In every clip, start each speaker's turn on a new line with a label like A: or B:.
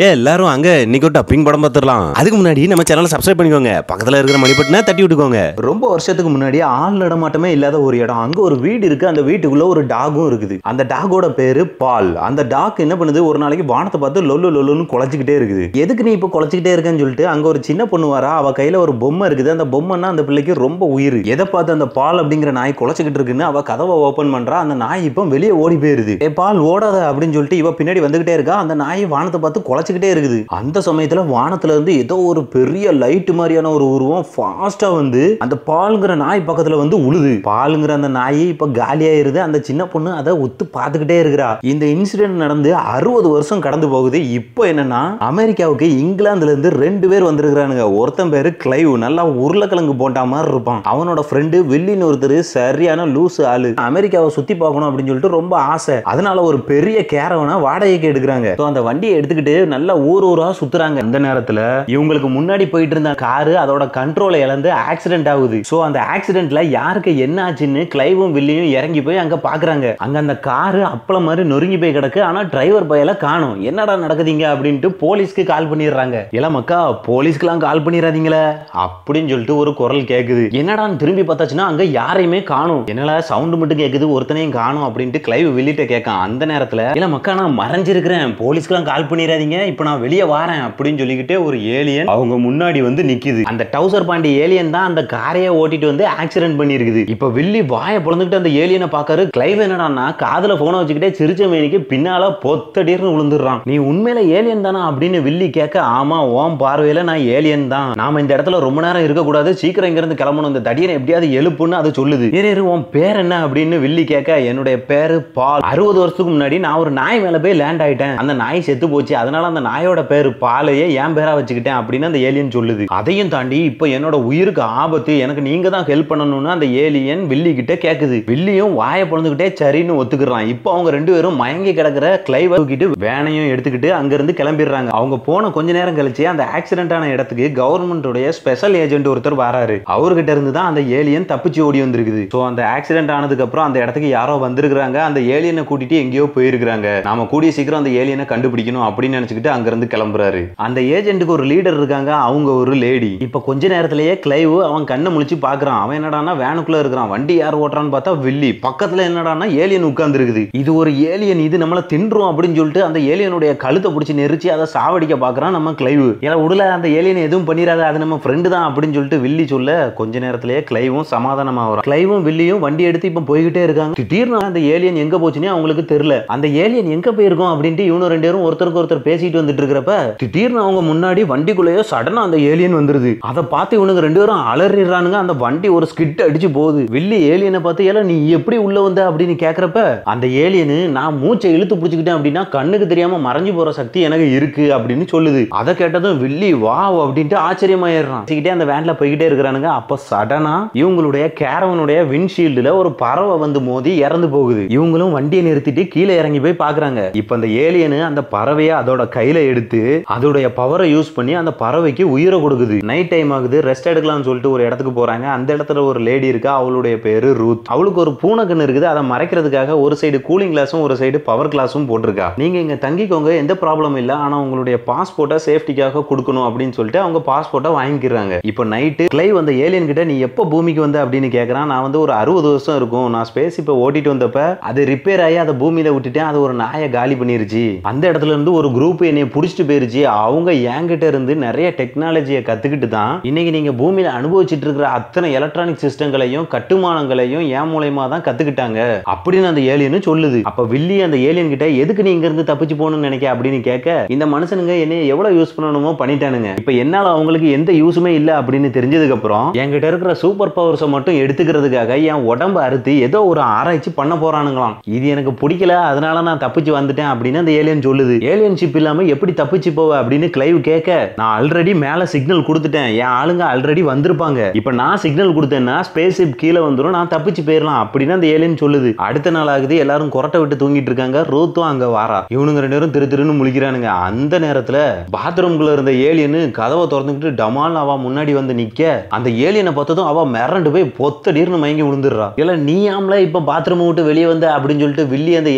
A: எல்லாரும் அங்க இன்னைக்கு டப்பிங் படம் பார்த்துடலாம். அதுக்கு முன்னாடி நம்ம சேனலை சப்ஸ்கிரைப் பண்ணிக்கோங்க. பக்கத்துல இருக்கிற மணி பட்டனை தட்டி விட்டுக்கோங்க. ரொம்ப வருஷத்துக்கு முன்னாடி ஆள் நடமாட்டமே இல்லாத ஒரு இடம், அங்க ஒரு வீடு இருக்கு. அந்த வீட்டுக்குள்ள ஒரு டாகும் இருக்குது. அந்த டாகோட பேரு பால். அந்த டாக் என்ன பண்ணுது, ஒரு நாளைக்கு வானத்தை பார்த்து லொல்லு லொல்லுன்னு குலைச்சிக்கிட்டே இருக்குது. எதுக்கு நீ இப்போ குலைச்சிக்கிட்டே இருக்கேன்னு சொல்லிட்டு அங்க ஒரு சின்ன பொண்ணு வரா. அவ கையில ஒரு பொம்மை இருக்குது. அந்த பொம்மைன்னா அந்த பிள்ளைக்கு ரொம்ப உயிர். எதை பார்த்து அந்த பால் அப்படிங்கிற நாய் குலைச்சிக்கிட்டு இருக்குன்னு அவ கதவை ஓபன் பண்றா. அந்த நாய் இப்போ வெளியே ஓடி போயிருது. பால் ஓடாத அப்படின்னு சொல்லிட்டு இவ பின்னாடி வந்துகிட்டே இருக்கா. அந்த நாய் வானத்தை பார்த்து குலைச்சிக்கிட்டே இருக்குது. அந்த சமயத்துல வானத்துல இருந்து ஏதோ ஒரு பெரிய லைட் மாதிரியான ஒரு உருவம் ஃபாஸ்டா வந்து அந்த பால்ங்கிற நாய் பக்கத்துல வந்து உழுது. பால்ங்கிற அந்த நாய் இப்ப காலியாயிருது. அந்த சின்ன பொண்ணு அதை ஒத்து பார்த்துக்கிட்டே இருக்கிறா. இந்த இன்சிடென்ட் நடந்து 60 வருஷம் கடந்து போகுது. இப்போ என்னன்னா, அமெரிக்காவுக்கு இங்கிலாந்துல இருந்து 2 பேர் வந்திருக்கிறானுங்க. ஒருத்தன் பேரு கிளைவ், நல்லா உருளைக்கிழங்கு போட்டா மாதிரி இருப்பான். அவனோட ஃப்ரெண்டு வில்லின்னு ஒருத்தர் சரியான லூசு ஆளு. அமெரிக்காவை சுத்தி பார்க்கணும் அப்படின்னு சொல்லிட்டு ரொம்ப ஆசை. அதனால ஒரு பெரிய கேரவனை வாடகைக்கு எடுக்கிறாங்க. அந்த வண்டியை எடுத்துக்கிட்டு நல்லா ஊரா சுத்துறாங்க. அந்த நேரத்துல இவங்களுக்கு முன்னாடி போயிட்டு இருந்த காரு அதோட கண்ட்ரோலை இழந்து ஆக்சிடென்ட் ஆகுது. சோ அந்த ஆக்சிடென்ட்ல யாருக்கு என்ன ஆச்சுன்னு கிளைவும் வில்லியும் இறங்கி போய் அங்க பாக்குறாங்க. அங்க அந்த காரு அப்பள மாதிரி நொறுங்கி போய் கிடக்கு. ஆனா டிரைவர் பையல காணோம். என்னடா நடக்குதுங்க அப்படின்ட்டு போலீஸ்க்கு கால் பண்ணிடுறாங்க. இல்ல மக்கா, போலீஸ்க்குலாம் கால் பண்ணிடாதீங்களே அப்படின்னு சொல்லிட்டு ஒரு குரல் கேக்குது. என்னடான்னு திரும்பி பார்த்தாச்சுன்னா அங்க யாரையுமே காணும். என்னால சவுண்ட் மட்டும் கேக்குது, ஒருத்தனையும் காணும் அப்படின்ட்டு கிளைவ் வில்லிட்ட கேட்கான். அந்த நேரத்துல இல்ல மக்கா, நான் மறைஞ்சிருக்கிறேன், போலீஸ்க்குலாம் கால் பண்ணிடாதீங்க, இப்ப நான் வெளியே வாரேன் அப்படின்னு சொல்லிக்கிட்டே ஒரு ஏலியன் அவங்க முன்னாடி வந்து நிக்குது. அந்த டவுசர் பாண்டி ஏலியன் தான் அந்த காரையை ஓட்டிட்டு வந்து ஆக்சிடென்ட் பண்ணிருக்குது. இப்ப வில்லி வாயை பொளந்துக்கிட்டு அந்த ஏலியனை பாக்காரு. கிளைவ் என்னடான்னா காதுல போனை வச்சுக்கிட்டே சிரிச்ச மேனிக்கு பின்னால பொத்தடிர்னு விழுந்துடுறான். நீ உண்மையில ஏலியன் தானா அப்படின்னு வில்லி கேட்க, ஆமா, ஓம் பார்வையில நான் ஏலியன் தான், நாம இந்த இடத்துல ரொம்ப நேரம் இருக்க கூடாது, சீக்கிரம் இங்க இருந்து கிளம்பணும், இந்த தடியனை எப்படியாவது எழுப்புன்னு அது சொல்லுது. உன் பேர் என்ன அப்படின்னு வில்லி கேட்க, என்னுடைய பேரு பால். 60 வருஷத்துக்கு முன்னாடி நான் ஒரு நாய் மேல போய் லேண்ட் ஆயிட்டேன். அந்த நாய் செத்து போச்சு, அதனால அந்த நாயோட பேரு பாலையே என் பேரா வச்சுக்கிட்டேன் அப்படின்னு அந்த ஏலியன் சொல்லுது. அதையும் தாண்டி இப்ப என்னோட உயிருக்கு ஆபத்து, எனக்கு நீங்க தான் ஹெல்ப் பண்ணணும்னு அந்த ஏலியன் வில்லி கிட்ட கேக்குது. வில்லியும் வாயை பொளந்துக்கிட்டே சரின்னு ஒத்துக்கிறான். இப்போ அவங்க 2 பேரும் மயங்கி கிடக்குற கிளைவ தூக்கிட்டு வேனையும் எடுத்துக்கிட்டு அங்க இருந்து கிளம்பிடுறாங்க. அவங்க போன கொஞ்ச நேரம் கழிச்சு அந்த ஆக்சிடென்ட் ஆன இடத்துக்கு கவர்மெண்டோட ஸ்பெஷல் ஏஜென்ட் ஒருத்தர் வராரு. அவர்கிட்ட இருந்து தான் அந்த ஏலியன் தப்பிச்சு ஓடி வந்திருக்குது. சோ அந்த ஆக்சிடென்ட் ஆனதுக்கு அப்புறம் அந்த இடத்துக்கு யாரோ வந்திருக்காங்க. அந்த ஏலியனை கூட்டிட்டு எங்கேயோ போயிருக்காங்க. நாம கூடிய சீக்கிரம் அந்த ஏலியனை கண்டுபிடிக்கணும் அப்படின்னு நினைச்சுக்கிட்டு அங்க இருந்து கிளம்புறாரு. அந்த ஏஜென்ட்டுக்கு ஒரு லீடர் இருக்காங்க, அவங்க ஒரு லேடி. இப்ப கொஞ்ச நேரத்திலேயே கிளைவ் அவன் கண்ணை முழிச்சு பாக்குறான். அவன் என்னடான்னா வேனுக்குள்ள இருக்கிறான். வண்டி யார் ஓட்டுறான்னு பார்த்தா வில்லி. பக்கத்துல என்னடான்னா ஏலியன் உட்கார்ந்து இருக்குது. இது ஒரு ஏலியன், இது நம்மள தின்றும் அப்படின்னு சொல்லிட்டு அந்த ஏலியனுடைய கழுத்தை பிடிச்சி நெரிச்சு அதை சாவடிக்க பாக்குறான் நம்ம கிளைவ். ஏன்னா உடல அந்த ஏலியன் எதுவும் பண்ணிடாத, அது நம்ம ஃப்ரெண்டு தான் அப்படின்னு சொல்லிட்டு வில்லி சொல்ல, கொஞ்ச நேரத்திலேயே கிளைவும் சமாதானமா வரும். கிளைவும் வில்லியும் வண்டி எடுத்து இப்ப போய்கிட்டே இருக்காங்க. திடீர்னு அந்த ஏலியன் எங்க போச்சுன்னே அவங்களுக்கு தெரியல. அந்த ஏலியன் எங்க போயிருக்கும் அப்படின்ட்டு இவனு 2 பேரும் ஒருத்தருக்கு ஒருத்தர் பேசிட்டு வந்துட்டு இருக்கிறப்ப திடீர்னு அவங்க முன்னாடி வண்டிக்குள்ளேயோ சடனா அந்த ஏலியன் வந்துருது. அதை பார்த்து இவனுக்கு 2 பேரும் அலறிடுறானுங்க. அந்த வண்டி ஒரு ஸ்கிட் அடிச்சு போகுது. வில்லி ஏலியனை பார்த்து, ஏல நீ எப்படி உள்ள வந்த அப்படின்னு கேக்குறப்ப அந்த ஏலியனு, நான் மூச்சை இழுத்து பிடிச்சிக்கிட்டேன் அப்படின்னா கண்ணுக்கு தெரியாம மறைஞ்சு போற சக்தி எனக்கு இருக்கு அப்படின்னு சொல்லுது. அதை கேட்டதும் வில்லி வாவ் அப்படின்ட்டு ஆச்சரியமாயிடுறான். அந்த வேன்ல போய்கிட்டே இருக்கிறானுங்க. அப்ப சடனா இவங்களுடைய கேரவனுடைய விண்ட்ஷீல்டுல ஒரு பறவை வந்து மோதி இறந்து போகுது. இவங்களும் வண்டியை நிறுத்திட்டு கீழே இறங்கி போய் பாக்குறாங்க. இப்ப அந்த ஏலியனு அந்த பறவையை அதோட கையில எடுத்து அதோடைய பவரை யூஸ் பண்ணி அந்த பறவைக்கு உயிரை கொடுக்குது. நைட் டைம் ஆகுது, ரெஸ்ட் எடுக்கலாம்னு சொல்லிட்டு ஒரு இடத்துக்கு போறாங்க. அந்த இடத்துல ஒரு லேடி இருக்கா, அவளுடைய பேரு ரூத். அவளுக்கு ஒரு பூனை கண்ணு இருக்குது. அதை மறைக்கிறதுக்காக ஒரு சைடு கூலிங் கிளாஸும் ஒரு சைடு பவர் கிளாஸும் போட்டிருக்கா. நீங்க இங்க தங்கிக்கோங்க, எந்த ப்ராப்ளம் இல்ல, ஆனா உங்களுடைய பாஸ்போர்ட்டை சேஃப்டிக்காக கொடுக்கணும் அப்படின்னு சொல்லிட்டு அவங்க பாஸ்போர்ட்டை வாங்கிக்கிறாங்க. இப்போ நைட்டு கிளைவ் அந்த ஏலியன் கிட்ட, நீ எப்போ பூமிக்கு வந்த அப்படின்னு கேட்கறான். நான் வந்து ஒரு 60 வருஷம் இருக்கும், நான் ஸ்பேஸ் இப்போ ஓட்டிட்டு வந்தப்ப அது ரிப்பேர் ஆகி அதை பூமியில விட்டுட்டேன், அது ஒரு நாயை காலி பண்ணிருச்சு, அந்த இடத்துல இருந்து ஒரு குரூப் என்னை புடிச்சிட்டு போயிருச்சு, அவங்க என்கிட்ட இருந்து நிறைய டெக்னாலஜியை கத்துக்கிட்டு தான் இன்னைக்கு நீங்க பூமியில அனுபவிச்சுட்டு இருக்கிற அத்தனை எலக்ட்ரானிக் சிஸ்டங்களையும் கட்டுமானங்களையும் என் மூலமா தான் கத்துக்கிட்டாங்க அப்படின்னு அந்த ஏலியன் சொல்லுது. அப்ப வில்லி அந்த ஏலியன் கிட்ட, எதுக்கு நீ இங்க இருந்து தப்பிச்சு போகணும்னு நினைக்க அப்படின்னு கேட்க, இந்த மனுஷனுங்க என்னை எவ்வளவு யூஸ் பண்ணணுமோ பண்ணிட்டானுங்க, இப்ப என்னால அவங்களுக்கு எந்த யூஸுமே இல்ல அப்படின்னு தெரிஞ்சதுக்கு அப்புறம் என்கிட்ட இருக்கிற சூப்பர் பவர்ஸை மட்டும் எடுத்துக்கிறதுக்காக என் உடம்பு அறுத்து ஏதோ ஒரு ஆராய்ச்சி பண்ண போறானுங்களாம். இது எனக்கு பிடிக்கல, அதனால நான் தப்பிச்சு வந்துட்டேன் அப்படின்னு அந்த ஏலியன் சொல்லுது. ஏலியன் ஷிப் இல்லாம எப்படி தப்பிச்சு போவ அப்படின்னு கிளைவ் கேட்க, நான் ஆல்ரெடி மேல சிக்னல் கொடுத்துட்டேன், என் ஆளுங்க ஆல்ரெடி வந்திருப்பாங்க, இப்ப நான் சிக்னல் கொடுத்தேன்னா ஸ்பேஸ் ஷிப் கீழே வந்துரும், நான் தப்பிச்சு போயிடலாம் அப்படின்னு அந்த ஏலியன் சொல்லுது. அடுத்த நாள் ஆகுது, எல்லாரும் கொரட்டை விட்டு தூங்கிட்டு இருக்காங்க. ரூத்தும் அங்க வாரா. இவனுங்க 2 பேரும் திரு திருன்னு முழிக்கிறானுங்க. அந்த நேரத்துல பாத்ரூம்குள்ள இருந்த ஏலியன் கதவை திறந்துக்கிட்டு டமால் அவ முன்னாடி வந்து நிக்க, அந்த ஏலியனை பார்த்ததும் அவ மிரண்டு போய் பொத்தடிர்னு மயங்கி விழுந்துடுறா. இல்ல நீ ஆம்ல இப்ப பாத்ரூம் விட்டு வெளியே வந்த அப்படின்னு சொல்லிட்டு வில்லி அந்த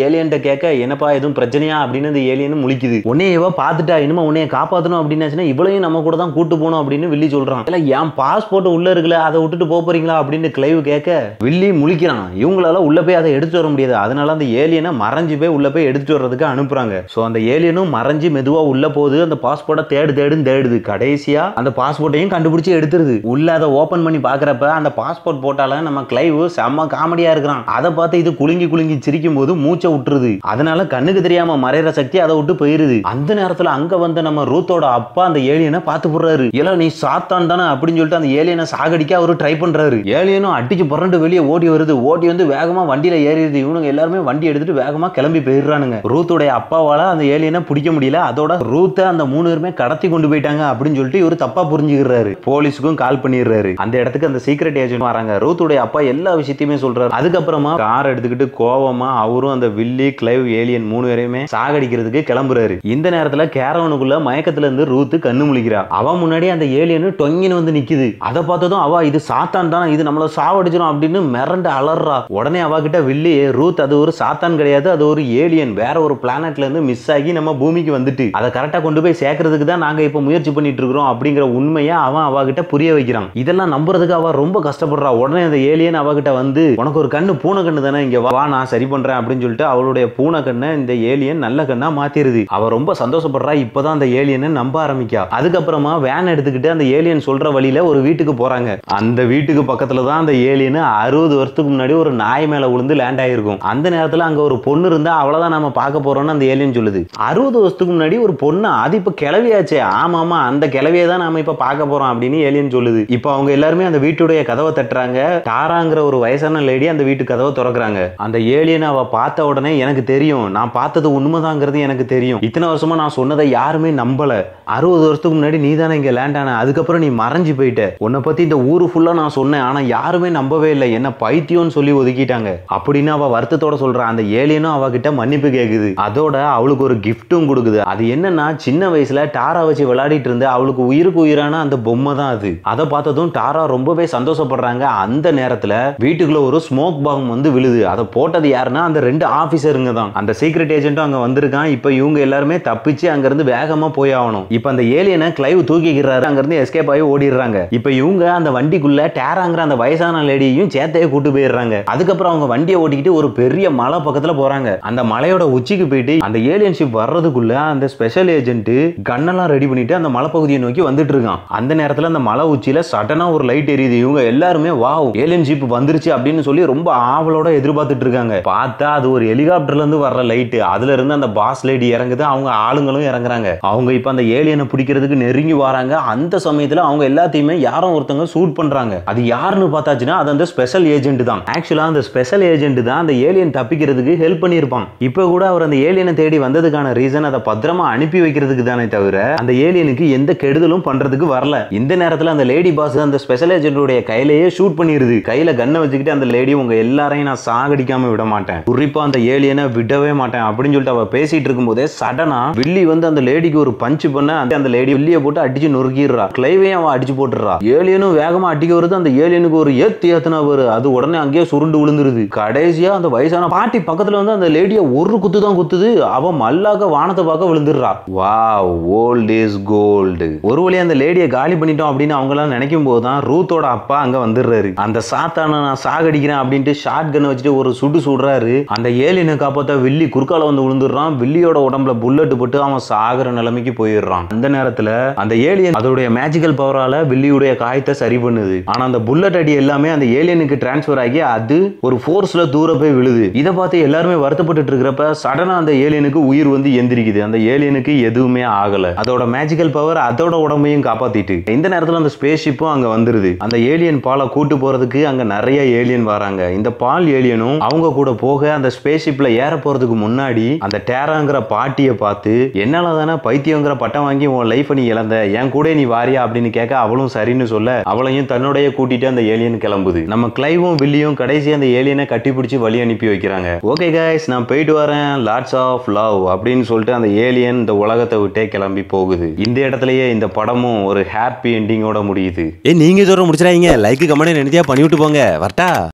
A: ஏலியன்ட்ட கேட்க, என்னப்பா எதுவும் பிரச்சனையா அப்படின்னு அந்த ஏலியன் முழிக்குது. உன்னை உன்னைய இவ பாத்துட்டா, இனிமே உன்னைய காப்பாத்தணும் அப்படின்னாச்சுன்னா இவளையும் நம்ம கூட தான் கூட்டு போகணும் அப்படின்னு வில்லி சொல்றான். இல்ல என் பாஸ்போர்ட் உள்ள இருக்குல்ல, அதை விட்டுட்டு போறீங்களா அப்படின்னு கிளைவ் கேட்க வில்லி முழிக்கிறான். இவங்களால உள்ள போய் அதை எடுத்துட்டு வர முடியாது. அதனால அந்த ஏலியனை மறைஞ்சு போய் உள்ள போய் எடுத்துட்டு வர்றதுக்கு அனுப்புறாங்க. சோ அந்த ஏலியனும் மறைஞ்சு மெதுவா உள்ள போகுது. அந்த பாஸ்போர்ட்டை தேடுது. கடைசியா அந்த பாஸ்போர்ட்டையும் கண்டுபிடிச்சு எடுத்துருது. உள்ள அதை ஓபன் பண்ணி பாக்குறப்ப அந்த பாஸ்போர்ட் போட்டால நம்ம கிளைவ் செம்ம காமெடியா இருக்கிறான். அதை பார்த்து இது குலுங்கி சிரிக்கும் போது மூச்சை விட்டுருது. அதனால கண்ணுக்கு தெரியாம மறைற சக்தி அதை விட்டு போயிருது. அந்த நேரத்துல அங்க வந்த நம்ம ரூத்தோட அப்பா அந்த ஏலியனை பார்த்து போடுறாரு. இல்ல நீ சாத்தான் தானே அப்படின்னு சொல்லிட்டு அந்த ஏலியனை சாகடிக்க அவரு ட்ரை பண்றாரு. ஏலியனும் அடிச்சு புரண்டு வெளியே ஓடி வருது. ஓடி வந்து வேகமா வண்டியில ஏறிடுது. இவனுங்க எல்லாருமே வண்டி எடுத்துட்டு வேகமா கிளம்பி போயிடுறானுங்க. ரூத்தோடைய அப்பாவால அந்த ஏலியனை பிடிக்க முடியல. அதோட ரூத்தை அந்த 3 பேருமே கடத்தி கொண்டு போயிட்டாங்க அப்படின்னு சொல்லிட்டு இவரு தப்பா புரிஞ்சுக்கிறாரு. போலீஸுக்கும் கால் பண்ணிடுறாரு. அந்த இடத்துக்கு அந்த சீக்ரெட் ஏஜென்ட் வராங்க. ரூத்தோடைய அப்பா எல்லா விஷயத்தையுமே சொல்றாரு. அதுக்கப்புறமா கார் எடுத்துக்கிட்டு கோவமா அவரும் அந்த வில்லி, கிளைவ், ஏலியன் 3 பேரையுமே சாகடிக்கிறதுக்கு கிளம்புறாரு. இந்த நேரத்துல கேரவனுக்குள்ள மயக்கத்துல இருந்து ரூத் கண்ணு முழிக்கிறா. அவ முன்னாடி அந்த ஏலியன் டொங்கின்னு வந்து நிக்குது. அதை பார்த்ததும் அவ இது சாத்தான் தான், இது நம்மள சாவடிச்சிடும் அப்படின்னு மிரண்டு அலறா. உடனே அவகிட்ட வில்லி, ரூத் அது ஒரு சாத்தான் கிடையாது, அது ஒரு ஏலியன், வேற ஒரு பிளானட்ல இருந்து மிஸ் ஆகி நம்ம பூமிக்கு வந்துட்டு அதை கரெக்டா கொண்டு போய் சேர்க்கறதுக்கு தான் நாங்க இப்ப முயற்சி பண்ணிட்டு இருக்கிறோம் அப்படிங்கிற உண்மையை அவன் அவகிட்ட புரிய வைக்கிறான். இதெல்லாம் நம்புறதுக்கு அவ ரொம்ப கஷ்டப்படுறா. உடனே அந்த ஏலியன் அவகிட்ட வந்து, உனக்கு ஒரு கண்ணு பூனை கண்ணு தானே, இங்க வா நான் சரி பண்றேன் அப்படின்னு சொல்லிட்டு அவளுடைய பூனை கண்ணை இந்த ஏலியன் நல்ல கண்ணா மாத்திருது. அவ ரொம்ப சந்தோஷப்படுறா. இப்பதான் அந்த ஏலியனை நம்ப ஆரம்பிக்கா. அதுக்கப்புறமா வேன் எடுத்துக்கிட்டு அந்த ஏலியன் சொல்ற வழியில ஒரு வீட்டுக்கு போறாங்க. அந்த வீட்டுக்கு பக்கத்துல தான் அந்த ஏலியன் 60 வருஷத்துக்கு முன்னாடி ஒரு நாய் மேல விழுந்து லேண்ட் ஆயிருக்கும். அந்த நேரத்துல அங்க ஒரு பொண்ணு இருந்தா அவ்வளவுதான் நம்ம பார்க்க போறோம்னு அந்த ஏலியன் சொல்லுது. 60 வருஷத்துக்கு முன்னாடி ஒரு பொண்ணு, அது இப்ப கிளவியாச்சே. ஆமா அந்த கிளவியை தான் நாம இப்ப பார்க்க போறோம் அப்படின்னு ஏலியன் சொல்லுது. இப்ப அவங்க எல்லாருமே அந்த வீட்டுடைய கதவை தட்டுறாங்க. டாராங்கிற ஒரு வயசான லேடி அந்த வீட்டு கதவை திறக்கிறாங்க. அந்த ஏலியன் அவ பார்த்த உடனே, எனக்கு தெரியும், நான் பார்த்தது உண்மைதாங்கிறது எனக்கு தெரியும், இத்தனை வருஷமா நான் சொன்னதை யாருமே நம்பல, 60 வருஷத்துக்கு முன்னாடி நீ தானே இங்க லேண்ட் ஆன, அதுக்கப்புறம் நீ மறைஞ்சு போயிட்ட, உன்னை பத்தி இந்த ஊரு ஃபுல்லா நான் சொன்னேன், ஆனா யாருமே நம்பவே இல்லை, என்ன பைத்தியம்னு சொல்லி ஒதுக்கிட்டாங்க அப்படின்னு அவ வருத்தத்தோட சொல்றா. அந்த ஏலியனும் அவகிட்ட மன்னிப்பு கேக்குது. அதோட அவளுக்கு ஒரு கிஃப்ட்டும் கொடுக்குது. அது என்னன்னா, சின்ன வயசுல டாரா வச்சு விளையாடிட்டு இருந்த அவளுக்கு உயிருக்கு உயிரான அந்த பொம்மை தான் அது. அதை பார்த்ததும் டாரா ரொம்பவே சந்தோஷப்படுறாங்க. அந்த நேரத்துல வீட்டுக்குள்ள ஒரு ஸ்மோக் பாம் வந்து விழுது. அதை போட்டது யாருன்னா அந்த 2 ஆபீசருங்க தான். அந்த சீக்ரெட் ஏஜென்ட்டும் அங்க வந்திருக்கான். இப்ப இவங்க எல்லாருமே தப்பிச்சு அங்க இருந்து வேகமா போய் ஆகணும். இப்ப அந்த ஏலியனை கிளைவ் தூக்கிக்கிறாரு. அங்க இருந்து எஸ்கேப் ஆகி ஓடிடுறாங்க. இப்ப இவங்க அந்த வண்டிக்குள்ள டேராங்கிற அந்த வயசான லேடியையும் சேர்த்தையே கூட்டு போயிடுறாங்க. அதுக்கப்புறம் அவங்க வண்டியை ஓட்டிக்கிட்டு ஒரு பெரிய மலை பக்கத்துல போறாங்க. அந்த மலையோட உச்சிக்கு போயிட்டு அந்த ஏலியன் ஷிப் வர்றதுக்குள்ள அந்த ஸ்பெஷல் ஏஜென்ட் கன்னெல்லாம் ரெடி பண்ணிட்டு அந்த மலைப்பகுதியை நோக்கி வந்துட்டு இருக்கான். அந்த நேரத்துல அந்த மலை உச்சியில சடனா ஒரு லைட் எரியுது. இவங்க எல்லாருமே வாவ் ஏலியன் ஷிப் வந்துருச்சு அப்படின்னு சொல்லி ரொம்ப ஆவலோட எதிர்பார்த்துட்டு இருக்காங்க. பார்த்தா அது ஒரு ஹெலிகாப்டர்ல இருந்து வர்ற லைட். அதுல இருந்து அந்த பாஸ் லேடி இறங்குது. அவங்க ஆளுங்களும் இறங்குறாங்க. அவங்க இப்ப அந்த ஏலியனை பிடிக்கிறதுக்கு நெருங்கி வராங்க. அந்த சமயத்துல அவங்க எல்லாத்தையுமே யாரும் ஒருத்தங்க ஷூட் பண்றாங்க. அது யாருன்னு பார்த்தாச்சுன்னா அது அந்த ஸ்பெஷல் ஏஜென்ட் தான். ஆக்சுவலா அந்த ஸ்பெஷல் ஏஜென்ட் தான் அந்த ஏலியன் தப்பிக்கிறதுக்கு ஹெல்ப் பண்ணியிருப்பான். இப்ப கூட அவர் அந்த ஏலியனை தேடி வந்ததுக்கான ரீசன் அதை பத்திரமா அனுப்பி வைக்கிறதுக்கு தானே தவிர அந்த ஏலியனுக்கு எந்த கெடுதலும் பண்றதுக்கு வரல. இந்த நேரத்துல அந்த லேடி பாஸ் அந்த ஸ்பெஷல் ஏஜென்ட்டுடைய கையிலேயே ஷூட் பண்ணிருது. கையில கன்னை வச்சுக்கிட்டு அந்த லேடி, உங்க எல்லாரையும் நான் சாகடிக்காம விட மாட்டேன், குறிப்பா அந்த ஏலியனை விடவே மாட்டேன் அப்படின்னு சொல்லிட்டு அவ பேசிட்டு இருக்கும் போதே சடனா வில்லி வந்து அந்த லேடிக்கு ஒரு பஞ்ச் பண்ண அந்த லேடி வில்லியை போட்டு அடிச்சு நொறுக்கிடுறா. கிளைவையும் அவன் அடிச்சு போட்டுறா. ஏலியனும் வேகமா அடிக்க வருது. அந்த ஏலியனுக்கு ஒரு ஏத்துனா வரு. அது உடனே அங்கேயே சுருண்டு விழுந்துருது. கடைசியா அந்த வயசான பாட்டி பக்கத்துல வந்து அந்த லேடியை ஒரு குத்து தான் குத்துது. அவ மல்லாக வானத்தை பார்க்க விழுந்துடுறா. Wow old is gold. ஒரு வழியா அந்த லேடியை காலி பண்ணிட்டோம் அப்படின்னு அவங்க எல்லாம் நினைக்கும் போதுதான் ரூத்தோட அப்பா அங்க வந்துடுறாரு. அந்த சாத்தான நான் சாகடிக்கிறேன் அப்படின்ட்டு ஷார்ட் கன் வச்சுட்டு ஒரு சுடுறாரு. அந்த ஏலியனை காப்பாத்த வில்லி குறுக்கால வந்து விழுந்துடுறான். வில்லியோட உடம்புல புல்லட் போட்டு அவன் சாகுற நிலைமைக்கு போயிடுறான். அந்த நேரத்துல அந்த ஏலியன் அதோடைய மேஜிக்கல் பவரால வில்லியுடைய காயத்தை சரி பண்ணுது. ஆனா அந்த புல்லட் அடி எல்லாமே அந்த ஏலியனுக்கு டிரான்ஸ்பர் ஆகி அது ஒரு ஃபோர்ஸ்ல தூர போய் விழுது. இதை பார்த்து எல்லாருமே வருத்தப்பட்டு இருக்கிறப்ப சடனா அந்த ஏலியனுக்கு உயிர் வந்து எந்திரிக்குது. அந்த ஏலியனுக்கு எதுவுமே ஆகல. அதோட மேஜிக்கல் பவர் அதோட உடம்பையும் காப்பாத்திட்டு இந்த நேரத்துல அந்த ஸ்பேஸ் ஷிப்பும் அங்க வந்துருது. அந்த ஏலியன் பாலை கூட்டு போறதுக்கு அங்க நிறைய ஏலியன் வராங்க. இந்த பால் ஏலியனும் அவங்க கூட போக அந்த ஸ்பேஸ் ஷிப்ல ஏற போறதுக்கு முன்னாடி அந்த டேராங்கிற பாட்டியை பார்த்து, என்னால தானே பைத்தியங்கிற பட்டம் வாங்கி உன் லைஃப் நீ இழந்த, என் கூட நீ வாரியா அப்படின்னு கேட்க அவளும் சரின்னு சொல்ல அவளையும் தன்னுடைய கூட்டிட்டு அந்த ஏலியன் கிளம்புது. நம்ம கிளைவும் வில்லியும் கடைசி அந்த ஏலியனை கட்டிப்பிடிச்சு வழி அனுப்பி வைக்கிறாங்க. ஓகே கைஸ், நான் போயிட்டு வரேன், லாட்ஸ் ஆஃப் லவ் அப்படின்னு சொல்லிட்டு அந்த ஏலியன் இந்த உலகத்தை விட்டே கிளம்பி போகுது. இந்த இடத்துலயே இந்த படமும் ஒரு ஹாப்பி எண்டிங்கோட முடியுது.
B: நீங்க இதோட முடிச்சிடாதீங்க, லைக் கமெண்ட் நினைத்தியா பண்ணி விட்டு போங்க. வரட்டா.